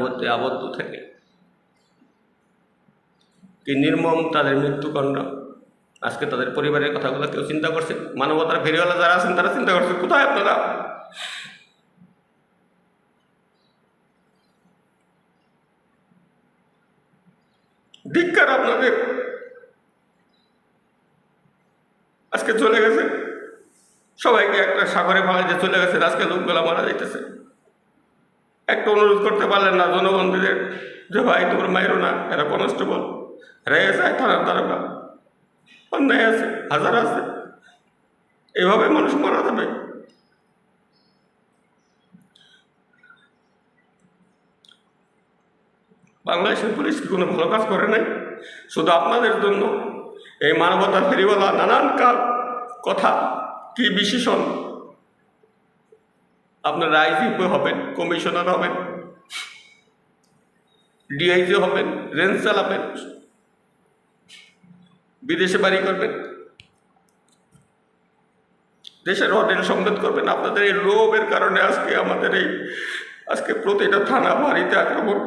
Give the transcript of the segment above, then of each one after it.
মধ্যে আবদ্ধ থেকে কি নির্মম তাদের মৃত্যুকাণ্ড। আজকে তাদের পরিবারের কথাগুলো কেউ চিন্তা করছে? মানবতার ফেরিওয়ালা যারা আছেন তারা চিন্তা করছে? কোথায় আপনারা? ধিক্কার আপনাদের। আজকে চলে গেছে সবাইকে একটা সাগরে ফালাইতে চলে গেছে, আজকে লোকগুলা মারা যাইতেছে। একটা অনুরোধ করতে পারলেন না জনগণদের যে ভাই তোমরা মাইরো না, এরা কনস্টেবল, এরা এসে থানার তারকা, অন্যায় আছে, হাজার আছে, এভাবে মানুষ মারা যাবে? বাংলাদেশের পুলিশ কি কোনো ভালো কাজ করে নাই? শুধু আপনাদের জন্য এই মানবতার ফেরিওয়ালা নানান কথা, কি বিশেষণ, আপনারা আইজিপি হবেন, কমিশনার হবেন, ডিআইজি হবেন, রেঞ্জ চালাবেন, বিদেশে বাড়ি করবেন, দেশের হোটেল সংবাদ করবেন। আপনাদের এই লোভের কারণে আজকে প্রতিটা থানা বাড়িতে আক্রমণ।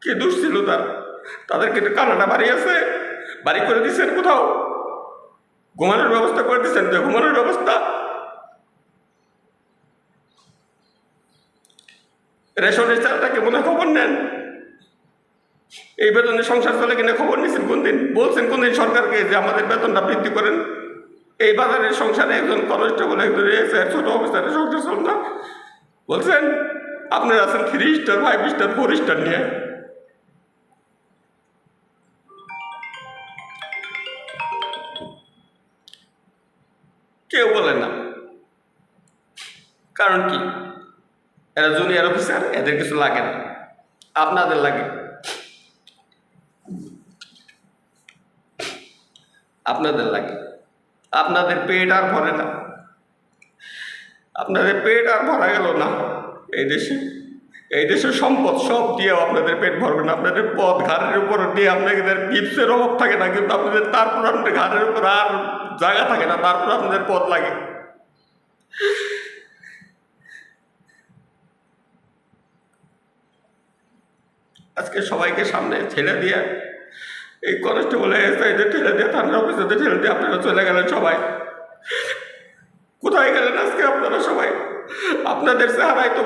কে দোষ ছিল তাদেরকে কানাডা বাড়ি আছে, বাড়ি করে দিচ্ছেন, কোথাও ঘুমানোর ব্যবস্থা করে দিচ্ছেন, তো ঘুমানোর ব্যবস্থা। রেশনের চালটাকে মনে খবর নেন, এই বেতনে সংসার চলে কিনা খবর নিচ্ছেন কোন দিন? বলছেন কোন দিন সরকারকে যে আমাদের বেতনটা বৃদ্ধি করেন? এই বাজারের সংসারে একজন কনস্টেবল, একজন ছোট অফিসারের সংসার চল না বলছেন? আপনারা আছেন 3 স্টার, 5 স্টার, 4 স্টার নিয়ে। কেউ বলেন না, কারণ কি? এরা জুনিয়র অফিসার, এদের কিছু লাগে না, আপনাদের লাগে। আপনাদের লাগে, আপনাদের পেট আর ভরে না, আপনাদের পেট আর ভরা গেল না। এই দেশের সম্পদ সব দিয়েও আপনাদের পেট ভরবে না। আপনাদের পথ ঘাড়ের উপর দিয়ে আপনাদের গিপসের অভাব থাকে না, কিন্তু আপনাদের তারপর আপনাদের ঘাড়ের উপর আর জায়গা থাকে না, তারপর আপনাদের পথ লাগে। আজকে সবাইকে সামনে ঠেলে দিয়ে, এই কনস্টেবল এদের ঠেলে দিয়ে, থানার অফিসারদের ঠেলে দিয়ে আপনারা চলে গেলেন সবাই। কোথায় গেলেন আজকে আপনারা সবাই? আপনাদের চেহারায় তো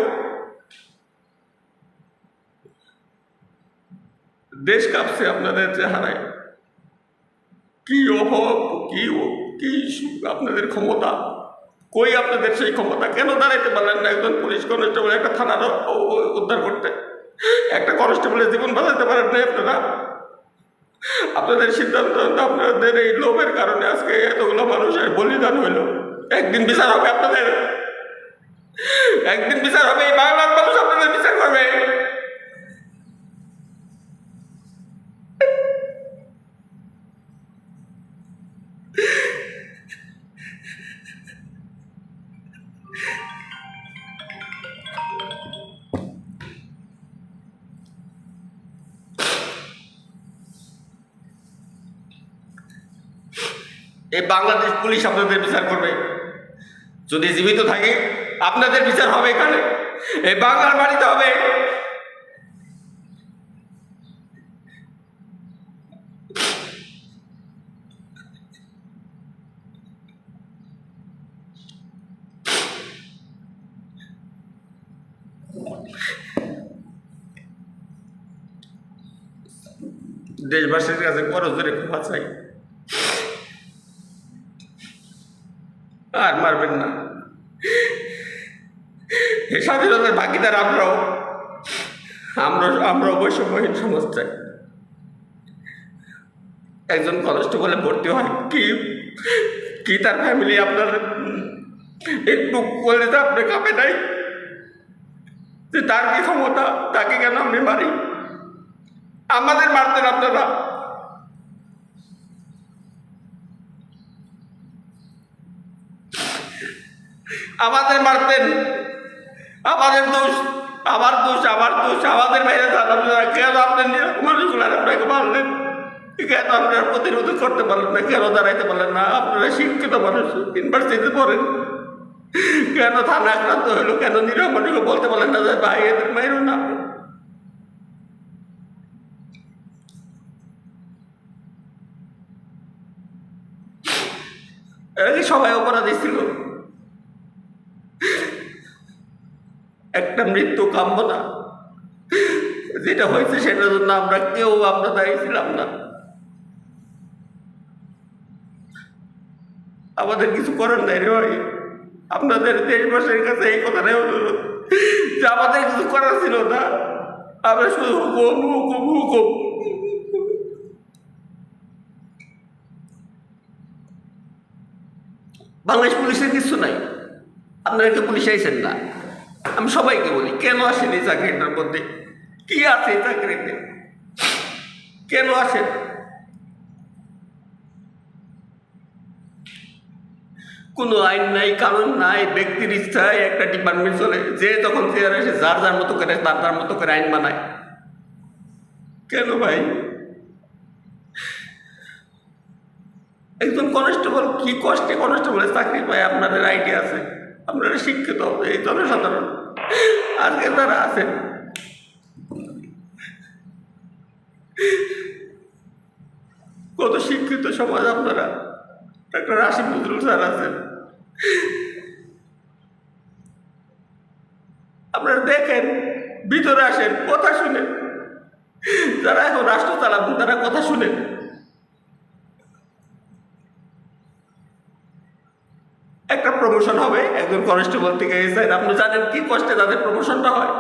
দেশ কাঁপছে, আপনাদের চেহারায় কি অভাব, কি আপনাদের ক্ষমতা, কই আপনাদের সেই ক্ষমতা? কেন দাঁড়াইতে পারলেন না একজন পুলিশ কনস্টেবল একটা থানার উদ্ধার করতে? একটা কনস্টেবলের জীবন বাঁচাতে পারেন না আপনারা? আপনাদের সিদ্ধান্ত, আপনাদের এই লোভের কারণে আজকে এতগুলো মানুষের বলিদান হইল। একদিন বিচার হবে আপনাদের, একদিন বিচার হবে। এই বাংলার মানুষ আপনাদের বিচার করবে। এই বাংলাদেশ পুলিশ আপনাদের বিচার করবে। যদি জীবিত থাকে আপনাদের বিচার হবে এখানে, এই বাংলার বাড়িতে হবে। দেশবাসীর কাছে করজোরে ক্ষমা চাই, আর মারবেন না। এই স্বাধীনতার ভাগিদার আমরাও বৈষম্যহীন সমাজ চাই। একজন কনস্টেবলে ভর্তি হয় কি তার ফ্যামিলি আপনার একটু বলে তো আপনি কাঁপে নাই যে তার কি ক্ষমতা, তাকে কেন আপনি মারি? আমাদের মারতেন আপনারা, আমাদের মারতেন, আমাদের দোষ, আমার দোষ, আমাদের বাইরে যান আপনারা। কেন আপনার মানুষগুলো আপনাকে মারলেন? কেন আপনারা প্রতিরোধ করতে পারলেন না? কেন দাঁড়াইতে পারলেন না? আপনারা শিক্ষিত মানুষ, ইউনিভার্সিটিতে পড়েন, কেন থানা আক্রান্ত হইলো? কেন নিরীহ মানুষকে বলতে পারলেন না যে ভাই এদের মাইরো না? এরা কি সবাই অপরাধী ছিল? একটা মৃত্যু কাম্য না? যেটা হয়েছে সেটার জন্য আমরা দায়ী ছিলাম না। আমাদের কিছু করার নাই রে ভাই। আপনাদের দেশবাসীর কাছে এই কথাটাই অনুরোধ যে আমাদের কিছু করার ছিল না, আমরা শুধু হুকুম হুকুম হুকুম। বাংলাদেশ পুলিশের কিছু নাই, আপনারা কি পুলিশ আইছেন না? আমি সবাইকে বলি, কেন আসেন এই চাকরিটার মধ্যে? কি আছে এই চাকরিতে? কেন আসেন? কোনো আইন নাই, কানুন নাই, ব্যক্তির ইচ্ছায় একটা ডিপার্টমেন্ট চলে, যে তখন চেয়ার এসে যার যার মতো করে তার মতো করে আইন বানায়। কেন ভাই? একজন কনস্টেবল কি কষ্টে কনস্টেবলের চাকরি পায় আপনাদের আইডিয়া আছে? আপনারা শিক্ষিত হবে, এই জনসাধারণ আজকে যারা আছেন, কত শিক্ষিত সমাজ আপনারা। ডাক্তার আসিফ নজরুল স্যার আছেন, আপনারা দেখেন, ভিতরে আসেন, কথা শুনেন। যারা এখন রাষ্ট্র চালাবেন তারা কথা শুনেন। একটা প্রমোশন হবে একজন কনস্টেবল থেকে এসআই, আপনি জানেন কি কষ্টে তাদের প্রমোশনটা হয়?